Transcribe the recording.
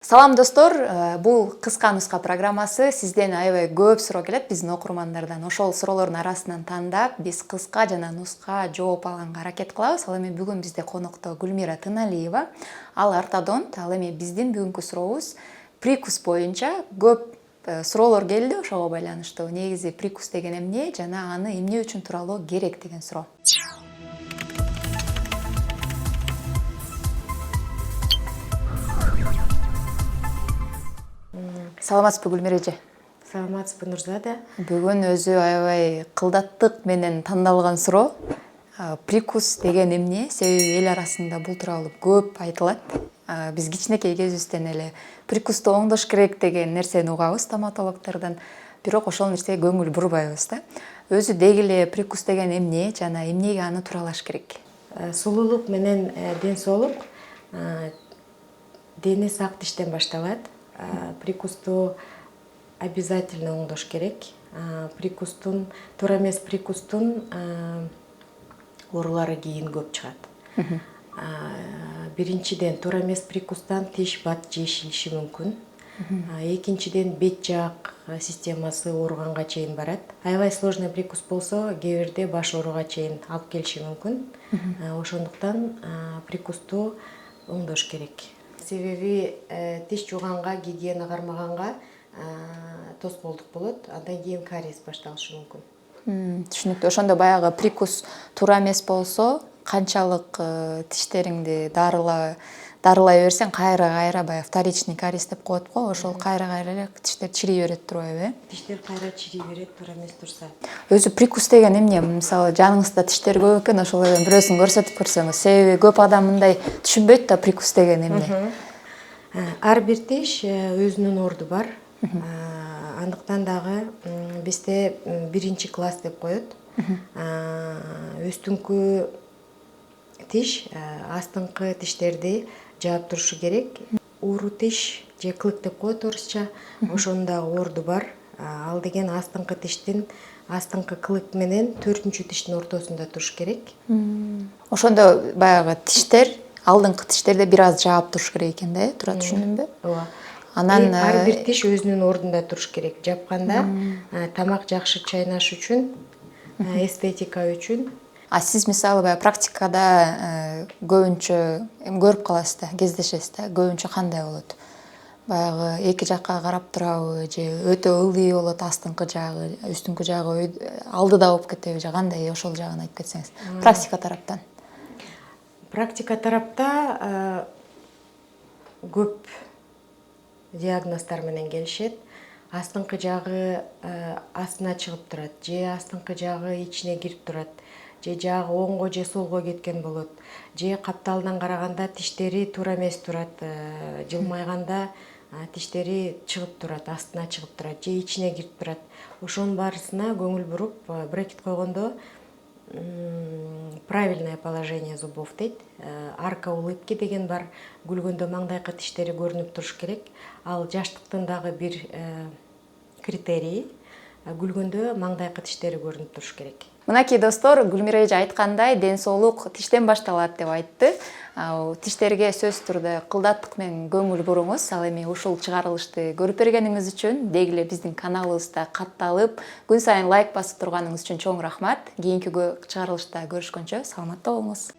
Салам достор, бул кыска нуска программасы сизден аябай көп суроо келет биздин окурмандардан. Ошол суроолордун арасынан тандап биз кыска жана нуска жооп алганга аракет кылабыз. Ал эми бүгүн бизде конокто Гүлмира Тыналиева. Ал ортодонт. Ал эми биздин бүгүнкү сурообуз прикус боюнча көп суроолор келди. Ошого байланыштуу негизи прикус деген эмне жана аны эмне үчүн тууралуу керек деген суроо. Саламатсызбы Гүлмира эже? Саламатсызбы Нурзада. Бүгүн өзү аябай кылдаттык менен тандалган суроо. Прикус деген эмне? Себеби эл арасында бул тууралуу көп айтылат. Биз кичинекей кезибизден эле прикусту оңдош керек деген нерсени угабыз стоматологдордон. Бирок ошол нерсеге көңүл бурбайбыз да. Өзү деги эле прикус деген эмне жана эмнеге аны тууралаш керек? Сулуулук менен ден соолук дени сак тийиштен башталат. Прикусту обязательно оңдош керек. Туура эмес прикустун оорулары кийин көп чыгат. Биринчиден туура эмес прикустан тиш бат же шийиши мүмкүн. Экинчиден бет жаак системасы ооруганга чейин барат. Аябай сложный прикус болсо кээ бирде баш ооруга чейин алып келиши мүмкүн. Ошондуктан прикусту оңдош керек. Себеби тиш жууганга, гигиена кармаганга тоскоолдук болот, андан кийин кариес башталышы мүмкүн. Түшүнүктүү. Ошондо баягы прикус туура эмес болсо, канчалык тиштериңди дарылай берсең, кайра баягы вторичный кариес деп коет го, ошол кайра эле тиштер чирей берет турбайбы? Тиштер кайра чирей берет, туура эмес турса. Өзү прикус деген эмне? Мисалы, жаныңызда тиштер көп экен, ошолордун бирөөсүн көрсөтүп көрсөңүз. Себеби көп адам мындай түшүнбөйт да прикус деген эмне. Ар бир тиш өзүнүн орду бар. Андыктан дагы бизде биринчи класс деп коет. Үстүңкү тиш астыңкы тиштерди жаап турушу керек. Ууру тиш же клык деп коет орусча. Ошонун дагы орду бар. Ал деген астыңкы тиштин астыңкы клык менен 4-чү тиштин ортосунда туруш керек. Ошондо баягы тиштер, алдыңкы тиштерди бир аз жаап туруш керек экен да, туура түшүндүмбү? Ооба. Анан ар бир тиш өзүнүн ордунда туруш керек. Жапканда тамак жакшы чайнаш үчүн, эстетика үчүн. Сиз мисалы баягы практикада көбүнчө көрүп каласыз да, кездешесиз да, көбүнчө кандай болот? Баягы эки жакка карап турабы же өтө ылдый болот астыңкы жагы, үстүңкү жагы алдыда болуп кетеби же кандай, ошол жагын айтып кетсеңиз. Практика тараптан. Практика тарапта көп диагноздор менен келишет. Астыңкы жагы астына чыгып турат, же астыңкы жагы ичине кирип турат, же жагы оңго же солго кеткен болот, же капталдан караганда тиштери туура эмес турат, жылмайганда тиштери чыгып турат, астына чыгып турат, же ичине кирип турат. Ошонун баарысына көңүл буруп, брекет койгондо правильное положение зубов дейт. Арка улыбки деген бар. Күлгөндө маңдайкы тиштери көрүнүп туруш керек. Ал жаштыктын дагы бир критерийи. Күлгөндө маңдайкы тиштери көрүнүп туруш керек. Мынакей достор, Гүлмира эже айткандай, ден соолук тиштен башталат деп айтты. Тиштерге сөзсүз түрдө кылдаттык менен көңүл буруңуз. Ал эми ушул чыгарылышты көрүп бергениңиз үчүн, деги эле биздин каналыбызда катталып, күн сайын лайк басып турганыңыз үчүн чоң рахмат. Кийинки чыгарылышта көрүшкөнчө саламатта болуңуз.